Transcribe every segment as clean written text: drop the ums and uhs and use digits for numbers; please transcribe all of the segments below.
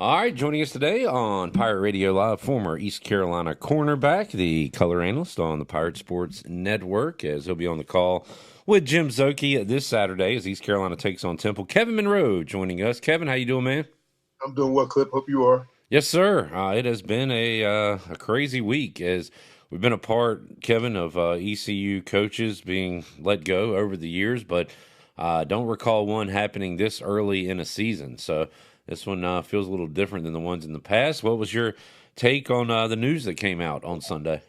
All right, joining us today on Pirate Radio Live, former East Carolina cornerback, the color analyst on the Pirate Sports Network, as he'll be on the call with Jim Zoki this Saturday as East Carolina takes on Temple. Kevin Monroe joining us. Kevin, how you doing, man? I'm doing well, Clip. Hope you are. Yes, sir. It has been a crazy week as we've been a part, Kevin, of ECU coaches being let go over the years, but don't recall one happening this early in a season. So this one feels a little different than the ones in the past. What was your take on the news that came out on Sunday?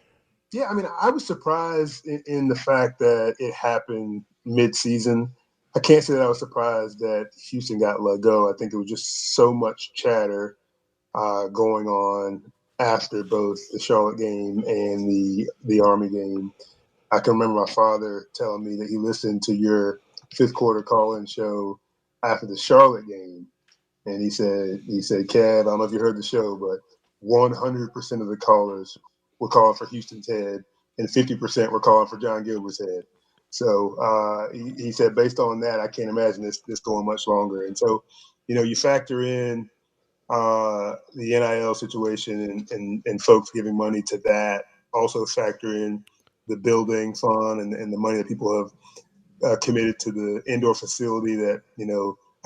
Yeah, I mean, I was surprised in the fact that it happened mid-season. I can't say that I was surprised that Houston got let go. I think it was just so much chatter going on after both the Charlotte game and the Army game. I can remember my father telling me that he listened to your fifth quarter call-in show after the Charlotte game, and he said, Kev, I don't know if you heard the show, but 100% of the callers were calling for Houston's head, and 50% were calling for John Gilbert's head. So he said, based on that, I can't imagine this going much longer. And so, you factor in the NIL situation and folks giving money to that. Also factor in the building fund and the money that people have committed to the indoor facility that,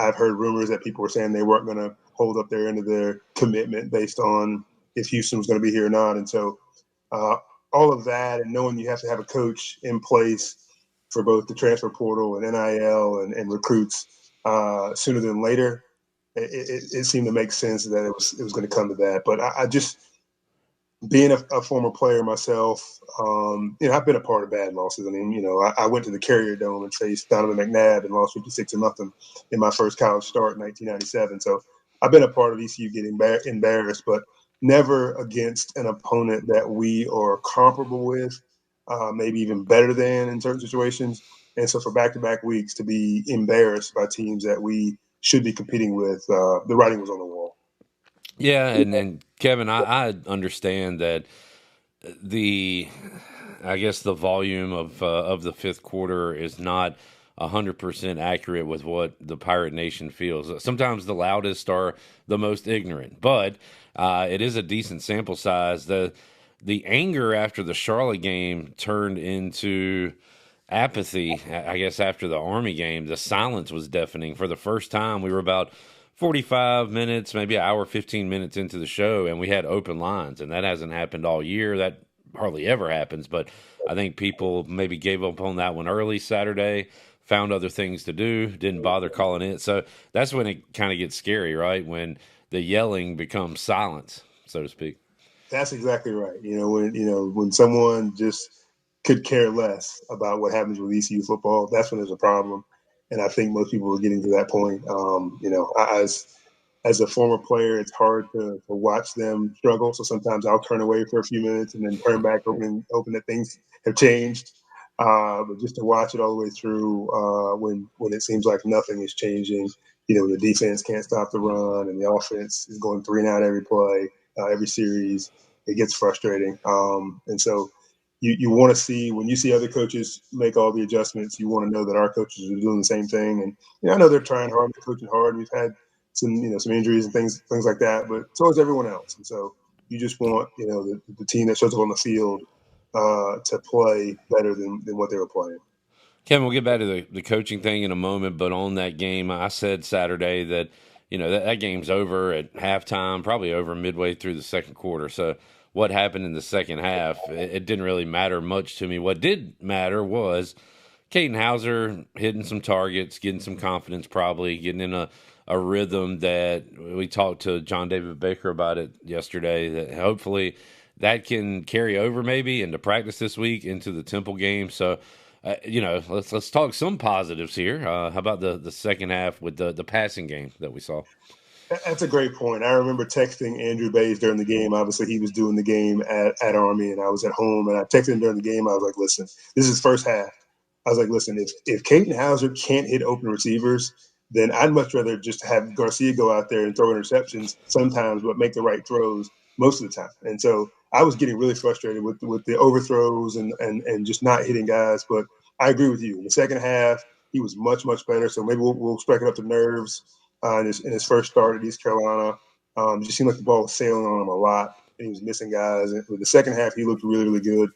I've heard rumors that people were saying they weren't going to hold up their end of their commitment based on if Houston was going to be here or not. And so uh, all of that and knowing you have to have a coach in place for both the transfer portal and NIL and recruits sooner than later, it seemed to make sense that it was going to come to that. But I just being a former player myself, I've been a part of bad losses. I mean, I went to the Carrier Dome and faced Donovan McNabb and lost 56-0 in my first college start in 1997. So I've been a part of ECU getting embarrassed, but never against an opponent that we are comparable with, maybe even better than in certain situations. And so for back-to-back weeks to be embarrassed by teams that we should be competing with, the writing was on the wall. Yeah, and Kevin, I understand that the I guess the volume of the fifth quarter is not 100% accurate with what the Pirate Nation feels. Sometimes the loudest are the most ignorant, but it is a decent sample size. The anger after the Charlotte game turned into apathy. I guess after the Army game, the silence was deafening. For the first time, we were about 45 minutes, maybe an hour, 15 minutes into the show, and we had open lines, and that hasn't happened all year. That hardly ever happens, but I think people maybe gave up on that one early Saturday, found other things to do, didn't bother calling it. So that's when it kind of gets scary, right? When the yelling becomes silence, so to speak. That's exactly right. When someone just could care less about what happens with ECU football, that's when there's a problem. And I think most people are getting to that point. As a former player, it's hard to watch them struggle. So sometimes I'll turn away for a few minutes and then turn back, hoping that things have changed. But just to watch it all the way through, when it seems like nothing is changing, the defense can't stop the run and the offense is going 3-and-out every play, every series. It gets frustrating. And so you want to see when you see other coaches make all the adjustments, you want to know that our coaches are doing the same thing. And I know they're trying hard, they're coaching hard. We've had some injuries and things like that, but so is everyone else. And so you just want the team that shows up on the field to play better than what they were playing. Kevin, we'll get back to the coaching thing in a moment, but on that game, I said Saturday that, that game's over at halftime, probably over midway through the second quarter. So what happened in the second half, it didn't really matter much to me. What did matter was Caden Hauser hitting some targets, getting some confidence, probably getting in a rhythm that we talked to John David Baker about it yesterday, that hopefully that can carry over maybe into practice this week into the Temple game. So, let's talk some positives here. How about the second half with the passing game that we saw? That's a great point. I remember texting Andrew Bays during the game. Obviously, he was doing the game at Army, and I was at home. And I texted him during the game. I was like, "Listen, this is first half." I was like, "Listen, if Caden Hauser can't hit open receivers, then I'd much rather just have Garcia go out there and throw interceptions sometimes, but make the right throws most of the time." And so I was getting really frustrated with the overthrows and just not hitting guys. But I agree with you. In the second half, he was much better. So maybe we'll strike it up the nerves in his first start at East Carolina. It just seemed like the ball was sailing on him a lot, and he was missing guys. And with the second half, he looked really, really good,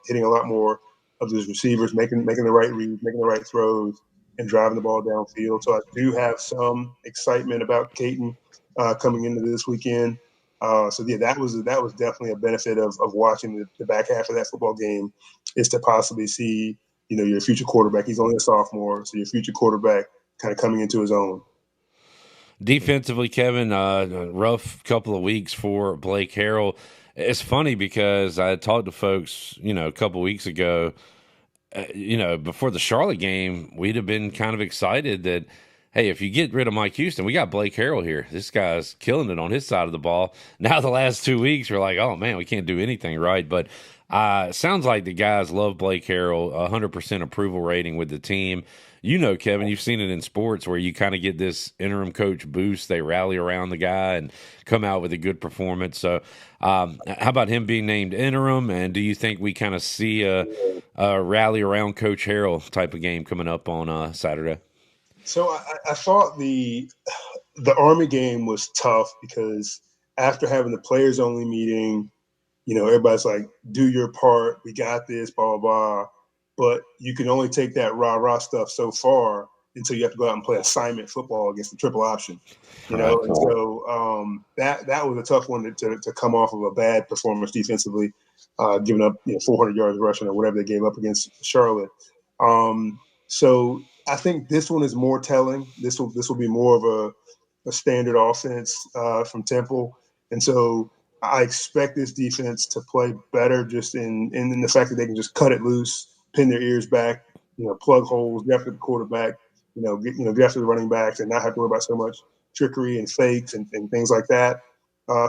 hitting a lot more of his receivers, making the right reads, making the right throws, and driving the ball downfield. So I do have some excitement about Caton coming into this weekend. So yeah, that was definitely a benefit of watching the back half of that football game, is to possibly see your future quarterback. He's only a sophomore, so your future quarterback kind of coming into his own. Defensively, Kevin, rough couple of weeks for Blake Harrell. It's funny because I talked to folks, a couple weeks ago. Before the Charlotte game, we'd have been kind of excited that, hey, if you get rid of Mike Houston, we got Blake Harrell here. This guy's killing it on his side of the ball. Now, the last 2 weeks, we're like, oh, man, we can't do anything right. But sounds like the guys love Blake Harrell, 100% approval rating with the team. Kevin, you've seen it in sports where you kind of get this interim coach boost. They rally around the guy and come out with a good performance. So, how about him being named interim? And do you think we kind of see a rally around Coach Harrell type of game coming up on Saturday? So I thought the Army game was tough because after having the players only meeting, everybody's like, do your part. We got this, blah, blah, blah. But you can only take that rah-rah stuff so far until you have to go out and play assignment football against the triple option, Right. And so that was a tough one to come off of a bad performance defensively, giving up 400 yards rushing or whatever they gave up against Charlotte. So I think this one is more telling. This will be more of a standard offense from Temple, and so I expect this defense to play better just in the fact that they can just cut it loose, pin their ears back, plug holes, get after the quarterback, get after the running backs, and not have to worry about so much trickery and fakes and things like that.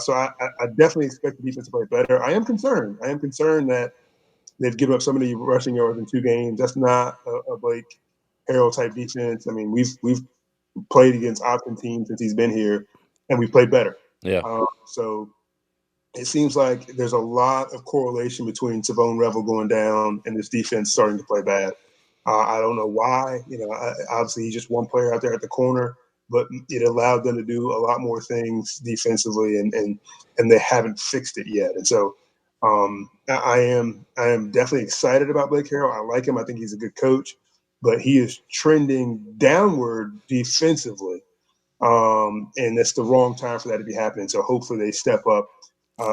So I definitely expect the defense to play better. I am concerned. That they've given up so many rushing yards in 2 games. That's not a Blake Harrell type defense. I mean, we've played against option teams since he's been here, and we played better. Yeah. So it seems like there's a lot of correlation between Savone Revel going down and this defense starting to play bad. I don't know why. Obviously he's just one player out there at the corner, but it allowed them to do a lot more things defensively, and they haven't fixed it yet. And so I am definitely excited about Blake Harrell. I like him. I think he's a good coach, but he is trending downward defensively. And it's the wrong time for that to be happening. So hopefully they step up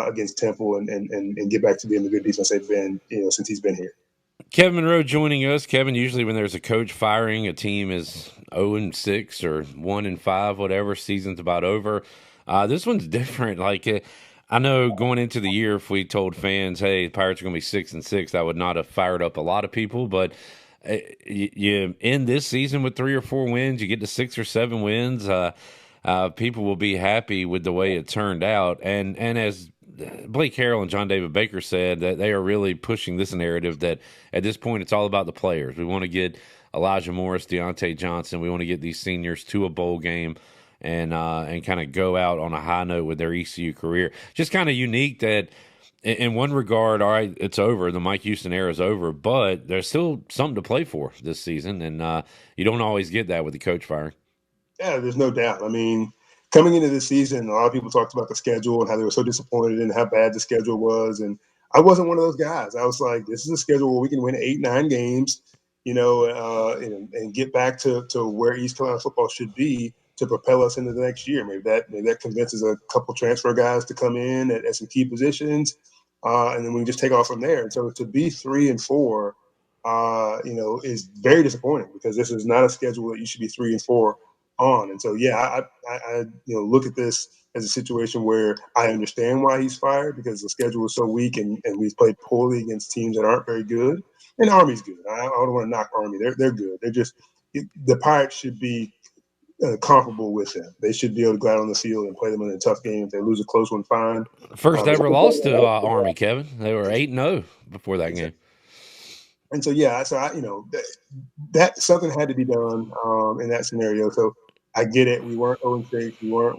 against Temple and get back to being the good defense they've been, since he's been here. Kevin Monroe joining us. Kevin, usually when there's a coach firing, a team is 0-6 or 1-5, whatever. Season's about over. This one's different. I know going into the year, if we told fans, hey, the Pirates are going to be 6-6, that would not have fired up a lot of people. But you end this season with 3 or 4 wins, you get to 6 or 7 wins. People will be happy with the way it turned out. And as Blake Harrell and John David Baker said, that they are really pushing this narrative that at this point it's all about the players. We want to get Elijah Morris, Deontay Johnson. We want to get these seniors to a bowl game and kind of go out on a high note with their ECU career. Just kind of unique that in one regard, all right, it's over. The Mike Houston era is over, but there's still something to play for this season, and you don't always get that with the coach firing. Yeah, there's no doubt. I mean, coming into this season, a lot of people talked about the schedule and how they were so disappointed and how bad the schedule was. And I wasn't one of those guys. I was like, this is a schedule where we can win 8, 9 games, and get back to where East Carolina football should be to propel us into the next year. Maybe that convinces a couple transfer guys to come in at some key positions, and then we can just take off from there. And so to be 3-4, is very disappointing because this is not a schedule that you should be 3-4 on. And so, yeah, I look at this as a situation where I understand why he's fired because the schedule is so weak and we've played poorly against teams that aren't very good. And Army's good. I don't want to knock Army. They're good. They're just the Pirates should be comparable with them. They should be able to go out on the field and play them in a tough game. If they lose a close one, fine. First ever loss to Army, Kevin. They were 8-0 before that game. And so, yeah, that something had to be done in that scenario. So I get it. We weren't 0-6. We weren't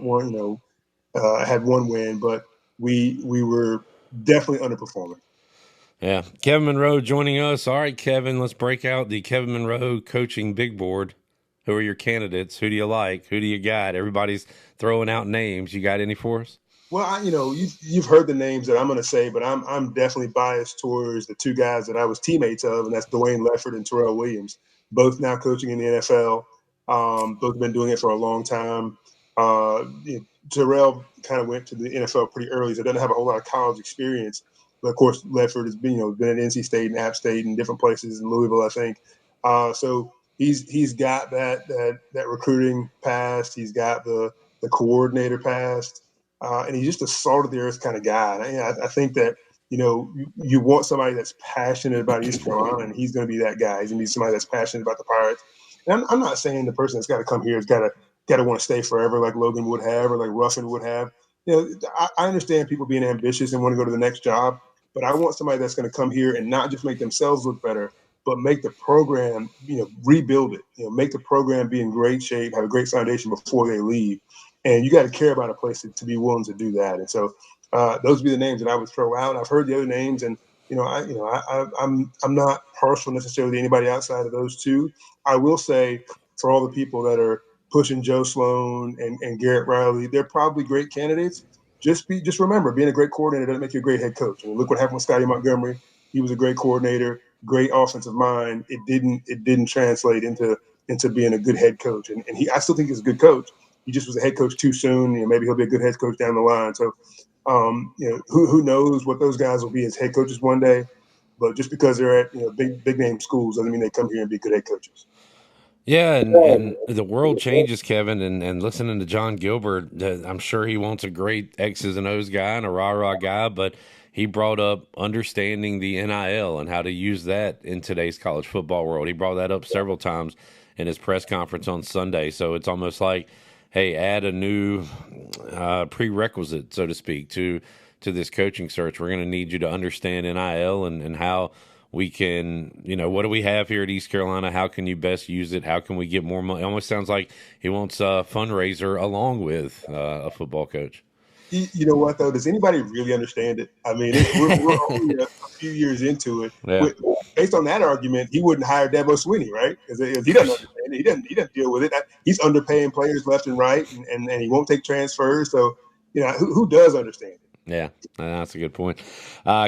had 1 win, but we were definitely underperforming. Yeah. Kevin Monroe joining us. All right, Kevin, let's break out the Kevin Monroe coaching big board. Who are your candidates? Who do you like? Who do you got? Everybody's throwing out names. You got any for us? Well, you've heard the names that I'm going to say, but I'm definitely biased towards the two guys that I was teammates of, and that's Dwayne Lefford and Terrell Williams, both now coaching in the NFL. Both have been doing it for a long time. Terrell kind of went to the NFL pretty early, so doesn't have a whole lot of college experience. But of course, Lefford has been at NC State and App State and different places in Louisville, I think. So he's got that recruiting past. He's got the coordinator past. And he's just a salt of the earth kind of guy. And I think that you want somebody that's passionate about East Carolina, and he's going to be that guy. He's going to be somebody that's passionate about the Pirates. And I'm not saying the person that's got to come here has got to want to stay forever like Logan would have or like Ruffin would have. I understand people being ambitious and want to go to the next job, but I want somebody that's going to come here and not just make themselves look better, but make the program, rebuild it. Make the program be in great shape, have a great foundation before they leave. And you got to care about a place to be willing to do that. And so those would be the names that I would throw out. I've heard the other names, and I'm not partial necessarily to anybody outside of those two. I will say for all the people that are pushing Joe Sloan and Garrett Riley, they're probably great candidates. Just remember, being a great coordinator doesn't make you a great head coach. I mean, look what happened with Scotty Montgomery. He was a great coordinator, great offensive mind. It didn't translate into being a good head coach. And I still think he's a good coach. He just was a head coach too soon. Maybe he'll be a good head coach down the line. So, who knows what those guys will be as head coaches one day. But just because they're at big name schools doesn't mean they come here and be good head coaches. Yeah, and the world changes, Kevin. And listening to John Gilbert, I'm sure he wants a great X's and O's guy and a rah rah guy, but he brought up understanding the NIL and how to use that in today's college football world. He brought that up several times in his press conference on Sunday. So it's almost like, hey, add a new prerequisite, so to speak, to this coaching search. We're going to need you to understand NIL and how we can, what do we have here at East Carolina? How can you best use it? How can we get more money? It almost sounds like he wants a fundraiser along with a football coach. You know what, though? Does anybody really understand it? I mean, we're only a few years into it. Yeah. Based on that argument, he wouldn't hire Dabo Swinney, right? Because he doesn't understand it. He doesn't deal with it. He's underpaying players left and right, and he won't take transfers. So, who does understand it? Yeah, that's a good point.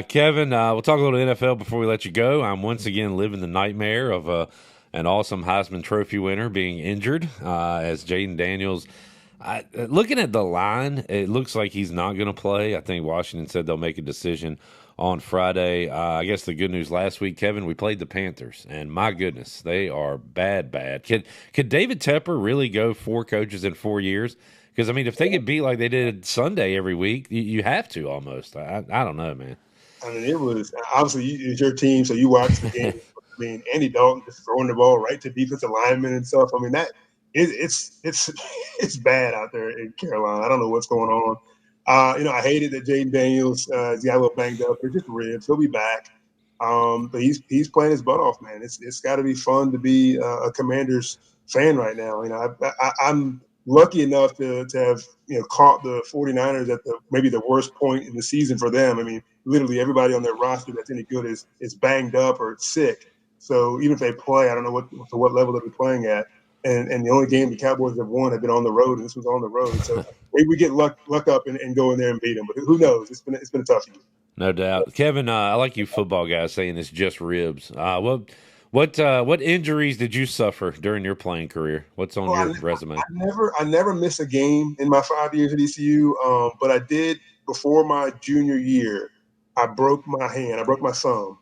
Kevin, we'll talk a little NFL before we let you go. I'm once again living the nightmare of an awesome Heisman Trophy winner being injured as Jaden Daniels. Looking at the line, it looks like he's not going to play. I think Washington said they'll make a decision on Friday. I guess the good news last week, Kevin, we played the Panthers, and my goodness, they are bad. Could David Tepper really go 4 coaches in 4 years? Because, I mean, if they could beat like they did Sunday every week, you have to almost. I don't know, man. I mean, it was obviously it's your team, so you watched the game. I mean, Andy Dalton just throwing the ball right to defensive linemen and stuff. I mean, it's bad out there in Carolina. I don't know what's going on. I hated that Jaden Daniels got a little banged up. They're just ribs. He'll be back. But he's playing his butt off, man. It's got to be fun to be a Commanders fan right now. I'm lucky enough to have caught the 49ers at maybe the worst point in the season for them. I mean, literally everybody on their roster that's any good is banged up or sick. So even if they play, I don't know what level they'll be playing at. And the only game the Cowboys have won have been on the road, and this was on the road. So maybe we get luck up and go in there and beat them. But who knows? It's been a tough year. No doubt, Kevin. I like you football guys saying it's just ribs. What injuries did you suffer during your playing career? What's on your resume? I never missed a game in my 5 years at ECU, but I did before my junior year. I broke my hand. I broke my thumb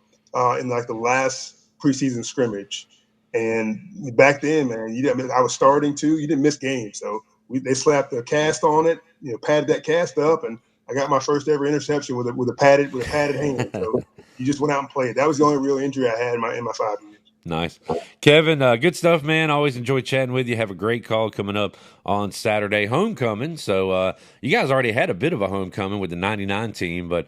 in like the last preseason scrimmage. And back then, man, I was starting too. You didn't miss games, so they slapped a cast on it. Padded that cast up, and I got my first ever interception with a padded hand. So you just went out and played. That was the only real injury I had in my 5 years. Nice. Kevin, good stuff, man. Always enjoy chatting with you. Have a great call coming up on Saturday, homecoming. So you guys already had a bit of a homecoming with the 99 team, but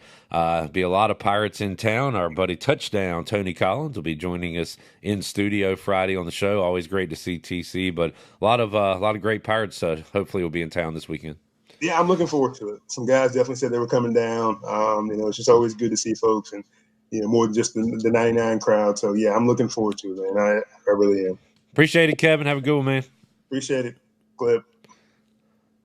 be a lot of Pirates in town. Our buddy Touchdown, Tony Collins, will be joining us in studio Friday on the show. Always great to see TC, but a lot of great Pirates hopefully will be in town this weekend. Yeah, I'm looking forward to it. Some guys definitely said they were coming down. It's just always good to see folks and more than just the 99 crowd. So, yeah, I'm looking forward to it, man. I really am. Appreciate it, Kevin. Have a good one, man. Appreciate it, Clip.